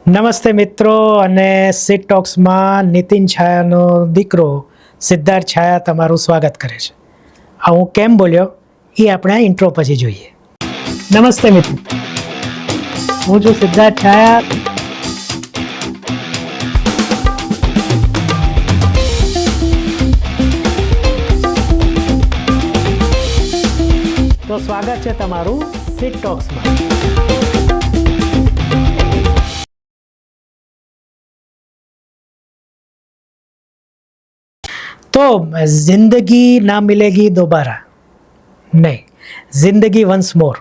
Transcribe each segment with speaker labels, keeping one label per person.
Speaker 1: નમસ્તે મિત્રો અને સિટ ટોક્સમાં નીતિન છાયાનો દીકરો સિદ્ધાર્થ છાયા તમારું સ્વાગત કરે છે. આ હું કેમ બોલ્યો એ આપણે આ ઇન્ટ્રો પછી જોઈએ. નમસ્તે મિત્રો, હું છું સિદ્ધાર્થ છાયા. તો સ્વાગત છે તમારું સિટ ટોક્સમાં. તો જિંદગી ના મિલેગી દોબારા નહીં, જિંદગી વન્સ મોર.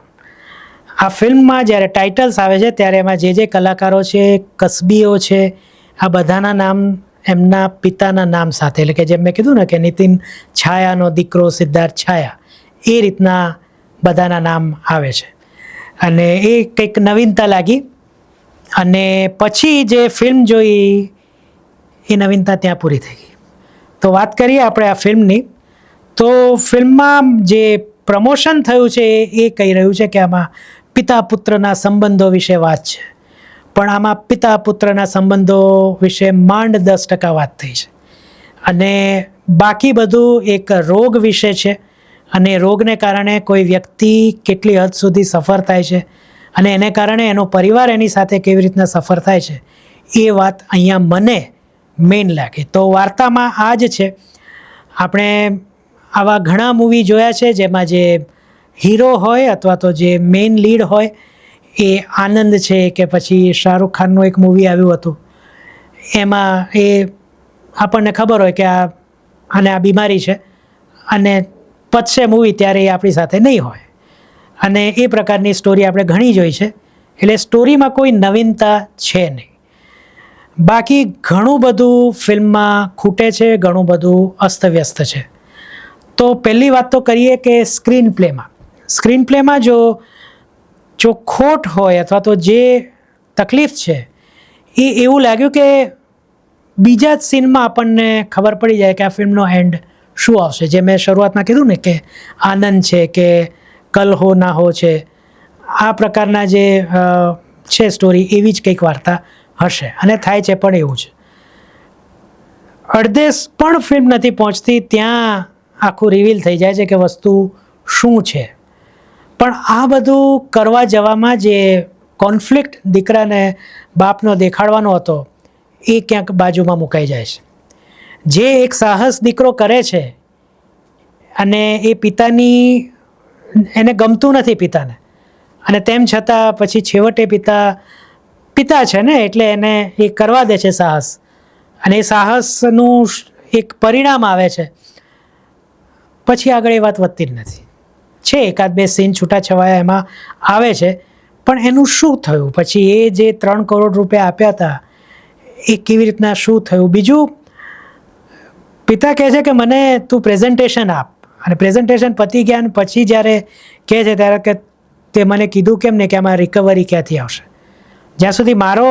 Speaker 1: આ ફિલ્મમાં જ્યારે ટાઇટલ્સ આવે છે ત્યારે એમાં જે કલાકારો છે, કસબીઓ છે, આ બધાના નામ એમના પિતાના નામ સાથે, એટલે કે જેમ મેં કીધું ને કે નીતિન છાયાનો દીકરો સિદ્ધાર્થ છાયા, એ રીતના બધાના નામ આવે છે. અને એ કંઈક નવીનતા લાગી. અને પછી જે ફિલ્મ જોઈ એ નવીનતા ત્યાં પૂરી થઈ ગઈ. તો વાત કરીએ આપણે આ ફિલ્મની. તો ફિલ્મમાં જે પ્રમોશન થયું છે એ કહી રહ્યું છે કે આમાં પિતા પુત્રના સંબંધો વિશે વાત છે, પણ આમાં પિતા પુત્રના સંબંધો વિશે માંડ 10% વાત થઈ છે. અને બાકી બધું એક રોગ વિશે છે, અને રોગને કારણે કોઈ વ્યક્તિ કેટલી હદ સુધી સફર થાય છે અને એને કારણે એનો પરિવાર એની સાથે કેવી રીતના સફર થાય છે, એ વાત અહીંયા મને મેઇન લાગે. તો વાર્તામાં આ જ છે. આપણે આવા ઘણા મૂવી જોયા છે જેમાં જે હીરો હોય અથવા તો જે મેઇન લીડ હોય એ આનંદ છે, કે પછી શાહરૂખ ખાનનું એક મૂવી આવ્યું હતું, એમાં એ આપણને ખબર હોય કે આને આ બીમારી છે અને પતશે મૂવી ત્યારે એ આપણી સાથે નહીં હોય. અને એ પ્રકારની સ્ટોરી આપણે ઘણી જોઈ છે. એટલે સ્ટોરીમાં કોઈ નવીનતા છે નહીં. બાકી ઘણું બધું ફિલ્મમાં ખૂટે છે, ઘણું બધું અસ્તવ્યસ્ત છે. તો પહેલી વાત તો કરીએ કે સ્ક્રીન પ્લેમાં જો ખોટ હોય અથવા તો જે તકલીફ છે એ એવું લાગ્યું કે બીજા જ સીનમાં આપણને ખબર પડી જાય કે આ ફિલ્મનો એન્ડ શું આવશે. જે મેં શરૂઆતમાં કીધું ને કે આનંદ છે કે કલ હો ના હો છે, આ પ્રકારના જે છે સ્ટોરી, એવી જ કંઈક વાર્તા હશે. અને થાય છે પણ એવું છે. અડધે પણ ફિલ્મ નથી પહોંચતી ત્યાં આખું રિવીલ થઈ જાય છે કે વસ્તુ શું છે. પણ આ બધું કરવા જવામાં જે કોન્ફ્લિક્ટ દીકરાને બાપનો દેખાડવાનો હતો એ ક્યાંક બાજુમાં મુકાઈ જાય છે. જે એક સાહસ દીકરો કરે છે અને એ પિતાની એને ગમતું નથી પિતાને, અને તેમ છતાં પછી છેવટે પિતા છે ને એટલે એને એ કરવા દે છે સાહસ, અને એ સાહસનું એક પરિણામ આવે છે. પછી આગળ એ વાત વધતી જ નથી. છે એકાદ બે સીન છૂટાછવાયા એમાં આવે છે, પણ એનું શું થયું પછી? એ જે 3 કરોડ રૂપિયા આપ્યા હતા એ કેવી રીતના શું થયું? બીજું, પિતા કહે છે કે મને તું પ્રેઝન્ટેશન આપ, અને પ્રેઝન્ટેશન પતી ગયા પછી જ્યારે કહે છે ત્યારે કે તે મને કીધું કેમ ને કે આમાં રિકવરી ક્યાંથી આવશે. જ્યાં સુધી મારો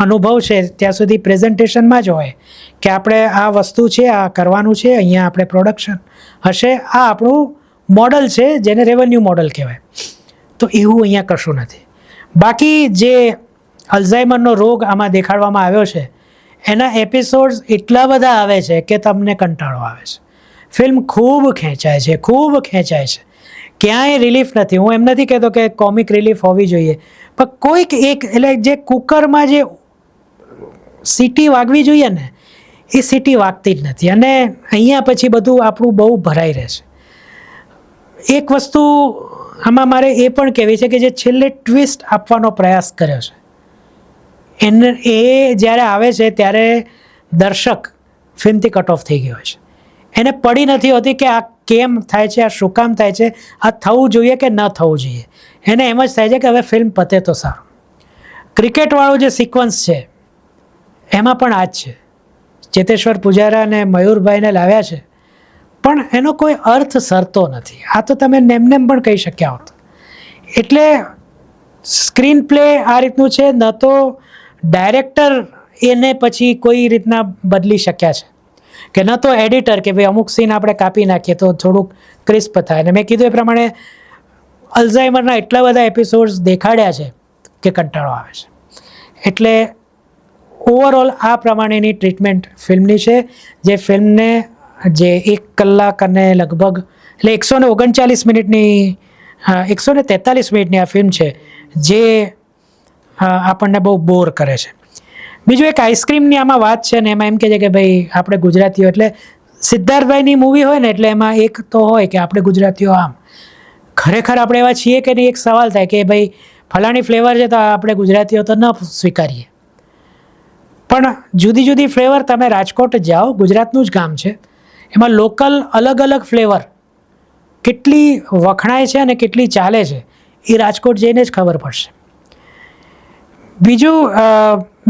Speaker 1: અનુભવ છે ત્યાં સુધી પ્રેઝન્ટેશનમાં જ હોય કે આપણે આ વસ્તુ છે, આ કરવાનું છે, અહીંયા આપણે પ્રોડક્શન હશે, આ આપણું મોડલ છે જેને રેવન્યુ મોડલ કહેવાય. તો એવું અહીંયા કશું નથી. બાકી જે અલ્ઝાઇમરનો રોગ આમાં દેખાડવામાં આવ્યો છે એના એપિસોડ્સ એટલા બધા આવે છે કે તમને કંટાળો આવે છે. ફિલ્મ ખૂબ ખેંચાય છે, ક્યાંય રિલીફ નથી. હું એમ નથી કહેતો કે કોમિક રિલીફ હોવી જોઈએ, પણ કોઈક એક, એટલે જે કુકરમાં જે સીટી વાગવી જોઈએ ને એ સીટી વાગતી જ નથી. અને અહીંયા પછી બધું આપણું બહુ ભરાઈ રહે છે. એક વસ્તુ આમાં મારે એ પણ કહેવી છે કે જે છેલ્લે ટ્વિસ્ટ આપવાનો પ્રયાસ કર્યો છે એ જ્યારે આવે છે ત્યારે દર્શક ફિલ્મથી કટ ઓફ થઈ ગયો છે. એને પડી નથી હોતી કે આ કેમ થાય છે, આ શું કામ થાય છે, આ થવું જોઈએ કે ન થવું જોઈએ. એને એમ જ થાય છે કે હવે ફિલ્મ પતે તો સારું. ક્રિકેટવાળું જે સિક્વન્સ છે એમાં પણ આ જ છે. ચેતેશ્વર પૂજારા અને મયુરભાઈને લાવ્યા છે, પણ એનો કોઈ અર્થ સરતો નથી. આ તો તમે નેમ પણ કહી શક્યા હોત. એટલે સ્ક્રીન પ્લે આ રીતનું છે. ન તો ડાયરેક્ટર એને પછી કોઈ રીતના બદલી શક્યા છે, કે ન તો એડિટર કે ભાઈ અમુક સીન આપણે કાપી નાખીએ તો થોડુંક ક્રિસ્પ થાય. અને મેં કીધું એ પ્રમાણે અલ્ઝાઇમરના એટલા બધા એપિસોડ્સ દેખાડ્યા છે કે કંટાળો આવે છે. એટલે ઓવરઓલ આ પ્રમાણેની ટ્રીટમેન્ટ ફિલ્મની છે, જે ફિલ્મને જે 1 કલાક અને લગભગ એટલે 139 મિનિટની 143 મિનિટની આ ફિલ્મ છે, જે આપણને બહુ બોર કરે છે. બીજું એક આઈસ્ક્રીમની આમાં વાત છે ને, એમાં એમ કહે છે કે ભાઈ આપણે ગુજરાતીઓ, એટલે સિદ્ધાર્થભાઈની મૂવી હોય ને એટલે એમાં એક તો હોય કે આપણે ગુજરાતીઓ આમ, ખરેખર આપણે એવા છીએ કે નહીં, એક સવાલ થાય કે ભાઈ ફલાણી ફ્લેવર છે તો આપણે ગુજરાતીઓ તો ન સ્વીકારીએ. પણ જુદી જુદી ફ્લેવર, તમે રાજકોટ જાઓ, ગુજરાતનું જ ગામ છે, એમાં લોકલ અલગ અલગ ફ્લેવર કેટલી વખણાય છે અને કેટલી ચાલે છે એ રાજકોટ જઈને જ ખબર પડશે. બીજું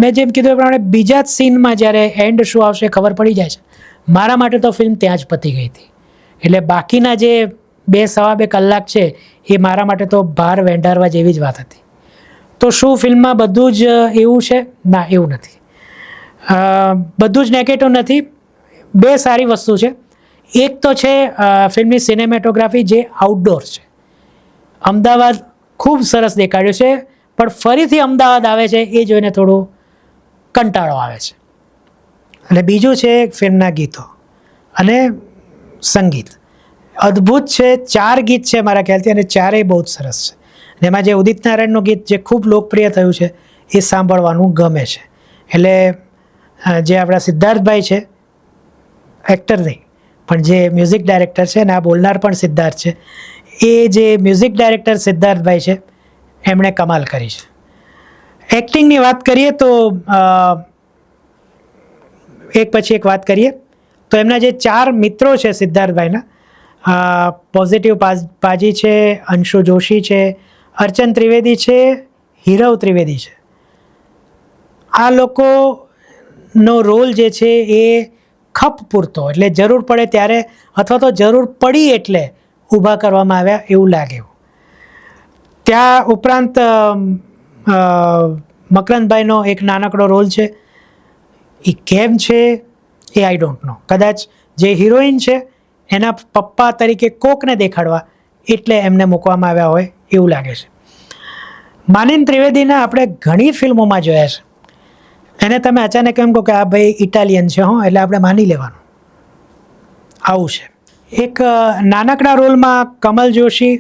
Speaker 1: મેં જેમ કીધું એ પ્રમાણે બીજા જ સીનમાં જ્યારે એન્ડ શું આવશે ખબર પડી જાય છે. મારા માટે તો ફિલ્મ ત્યાં જ પતી ગઈ હતી. એટલે બાકીના જે 2-2.5 કલાક છે એ મારા માટે તો ભાર વેંઢારવા જેવી જ વાત હતી. તો શું ફિલ્મમાં બધું જ એવું છે? ના, એવું નથી. બધું જ નેગેટિવ નથી. 2 સારી વસ્તુ છે. એક તો છે ફિલ્મની સિનેમેટોગ્રાફી, જે આઉટડોર છે. અમદાવાદ ખૂબ સરસ દેખાડ્યું છે, પણ ફરીથી અમદાવાદ આવે છે એ જોઈને થોડું કંટાળો આવે છે. અને બીજું છે ફિલ્મના ગીતો અને સંગીત અદ્ભુત છે. 4 ગીત છે મારા ખ્યાલથી, અને ચારેય બહુ જ સરસ છે. અને એમાં જે ઉદિત નારાયણનું ગીત જે ખૂબ લોકપ્રિય થયું છે એ સાંભળવાનું ગમે છે. એટલે જે આપણા સિદ્ધાર્થભાઈ છે, એક્ટર નહીં પણ જે મ્યુઝિક ડાયરેક્ટર છે, અને આ બોલનાર પણ સિદ્ધાર્થ છે, એ જે મ્યુઝિક ડાયરેક્ટર સિદ્ધાર્થભાઈ છે એમણે કમાલ કરી છે. એક્ટિંગની વાત કરીએ તો એક પછી એક વાત કરીએ તો એમના જે 4 મિત્રો છે સિદ્ધાર્થભાઈના, પોઝિટિવ પાજી છે, અંશુ જોશી છે, અર્ચન ત્રિવેદી છે, હીરવ ત્રિવેદી છે. આ લોકોનો રોલ જે છે એ ખપ પૂરતો, એટલે જરૂર પડે ત્યારે અથવા તો જરૂર પડી એટલે ઊભા કરવામાં આવ્યા એવું લાગે. ત્યાં ઉપરાંત મકરંદભાઈનો એક નાનકડો રોલ છે. એ કેમ છે એ આઈ ડોન્ટ નો. કદાચ જે હિરોઈન છે એના પપ્પા તરીકે કોકને દેખાડવા એટલે એમને મૂકવામાં આવ્યા હોય એવું લાગે છે. માનિન ત્રિવેદીના આપણે ઘણી ફિલ્મોમાં જોયા છે. એને તમે અચાનક એમ કહો કે આ ભાઈ ઇટાલિયન છે, એટલે આપણે માની લેવાનું, આવું છે. એક નાનકડા રોલમાં કમલ જોશી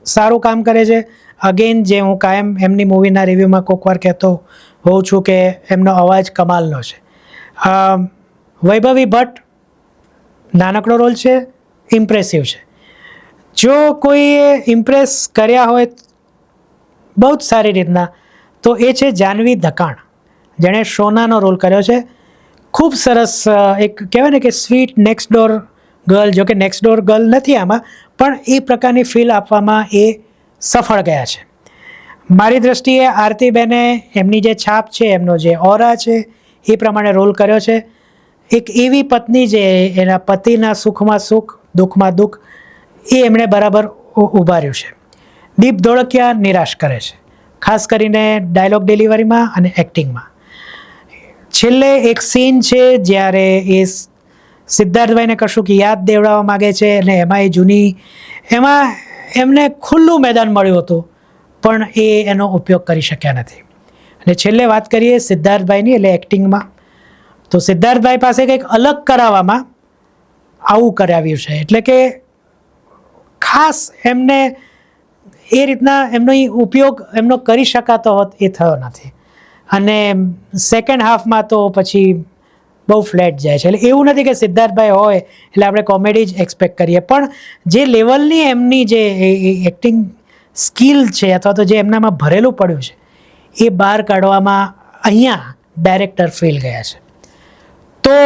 Speaker 1: સારું કામ કરે છે. અગેન, જે હું કાયમ એમની મૂવીના રિવ્યૂમાં કોઈક વાર કહેતો હોઉં છું કે એમનો અવાજ કમાલનો છે. વૈભવી ભટ્ટ, નાનકડો રોલ છે, ઇમ્પ્રેસિવ છે. જો કોઈએ ઇમ્પ્રેસ કર્યા હોય બહુ જ સારી રીતના તો એ છે જાહ્નવી ધકાણ, જેણે શોનાનો રોલ કર્યો છે. ખૂબ સરસ, એક કહેવાય ને કે સ્વીટ નેક્સ્ટ ડોર ગર્લ, જો કે નેક્સ્ટ ડોર ગર્લ નથી આમાં, પણ એ પ્રકારની ફીલ આપવામાં એ સફળ ગયા છે. મારી દ્રષ્ટિએ આરતીબેને એમની જે છાપ છે, એમનો જે ઓરા છે એ પ્રમાણે રોલ કર્યો છે. એક એવી પત્ની જે એના પતિના સુખમાં સુખ, દુઃખમાં દુઃખ, એ એમણે બરાબર ઉભાર્યું છે. દીપ ધોળકિયા નિરાશ કરે છે, ખાસ કરીને ડાયલોગ ડિલિવરીમાં અને એક્ટિંગમાં. છેલ્લે એક સીન છે જ્યારે એ સિદ્ધાર્થભાઈને કશુંક યાદ દેવડાવવા માગે છે, અને એમાં એ જૂની, એમાં એમને ખુલ્લું મેદાન મળ્યું હતું પણ એ એનો ઉપયોગ કરી શક્યા નથી. અને છેલ્લે વાત કરીએ સિદ્ધાર્થભાઈની, એટલે એક્ટિંગમાં, તો સિદ્ધાર્થભાઈ પાસે કંઈક અલગ કરાવવામાં આવું કરાવ્યું છે. એટલે કે ખાસ એમને એ રીતના એમનો ઉપયોગ એમનો કરી શકાતો હોત એ થયો નથી. અને સેકન્ડ હાફમાં તો પછી બહુ ફ્લેટ જાય છે. એટલે એવું નથી કે સિદ્ધાર્થભાઈ હોય એટલે આપણે કોમેડી જ એક્સપેક્ટ કરીએ, પણ જે લેવલની એમની જે એક્ટિંગ સ્કિલ છે અથવા તો જે એમનામાં ભરેલું પડ્યું છે એ બહાર કાઢવામાં અહીંયા ડાયરેક્ટર ફેલ ગયા છે. તો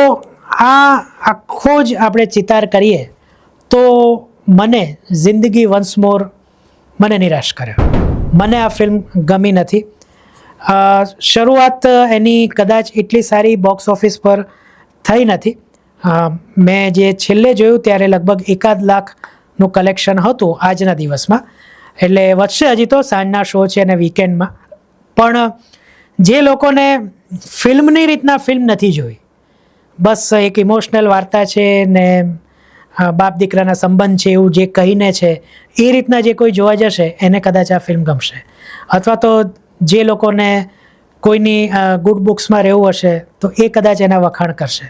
Speaker 1: આ આખો જ આપણે ચિતાર કરીએ તો મને જિંદગી વન્સ મોર મને નિરાશ કર્યો. મને આ ફિલ્મ ગમી નથી. શરૂઆત એની કદાચ એટલી સારી બોક્સ ઓફિસ પર થઈ નથી. મેં જે છેલ્લે જોયું ત્યારે લગભગ 1 લાખનું કલેક્શન હતું આજના દિવસમાં, એટલે વધશે હજી તો, સાંજના શો છે અને વીકેન્ડમાં. પણ જે લોકોને ફિલ્મની રીતના ફિલ્મ નથી જોઈ, બસ એક ઇમોશનલ વાર્તા છે ને બાપ દીકરાના સંબંધ છે એવું જે કહીને છે એ રીતના જે કોઈ જોવા જશે એને કદાચ આ ફિલ્મ ગમશે. અથવા તો જે લોકોને કોઈની ગુડ બુક્સમાં રહેવું હશે તો એ કદાચ એના વખાણ કરશે.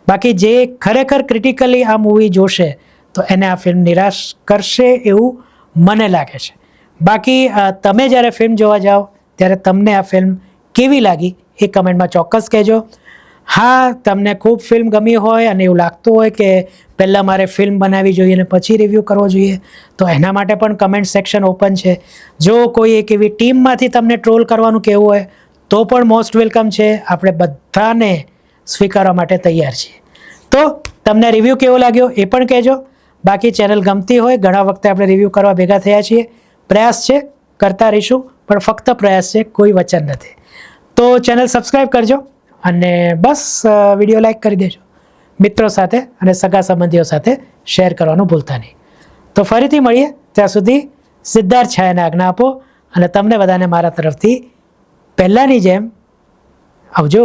Speaker 1: બાકી જે ખરેખર ક્રિટિકલી આ મૂવી જોશે તો એને આ ફિલ્મ નિરાશ કરશે એવું મને લાગે છે. બાકી તમે જ્યારે ફિલ્મ જોવા જાઓ ત્યારે તમને આ ફિલ્મ કેવી લાગી એ કમેન્ટમાં ચોક્કસ કહેજો. હા, તમને ખૂબ ફિલ્મ ગમી હોય અને એવું લાગતું હોય કે પહેલાં મારે ફિલ્મ બનાવવી જોઈએ અને પછી રિવ્યૂ કરવો જોઈએ તો એના માટે પણ કમેન્ટ સેક્શન ઓપન છે. જો કોઈ એક એવી ટીમમાંથી તમને ટ્રોલ કરવાનું કહેવું હોય તો પણ મોસ્ટ વેલકમ છે. આપણે બધાને સ્વીકારવા માટે તૈયાર છીએ. તો તમને રિવ્યૂ કેવો લાગ્યો એ પણ કહેજો. બાકી ચેનલ ગમતી હોય, ઘણા વખતે આપણે રિવ્યૂ કરવા ભેગા થયા છીએ, પ્રયાસ છે, કરતા રહીશું, પણ ફક્ત પ્રયાસ છે, કોઈ વચન નથી. તો ચેનલ સબસ્ક્રાઈબ કરજો અને બસ વિડીયો લાઈક કરી દેજો. મિત્રો સાથે અને સગા સંબંધીઓ સાથે શેર કરવાનું ભૂલતા નહીં. તો ફરીથી મળીએ, ત્યાં સુધી સિદ્ધાર્થ છાયાને આજ્ઞા આપો અને તમને બધાને મારા તરફથી પહેલાંની જેમ આવજો.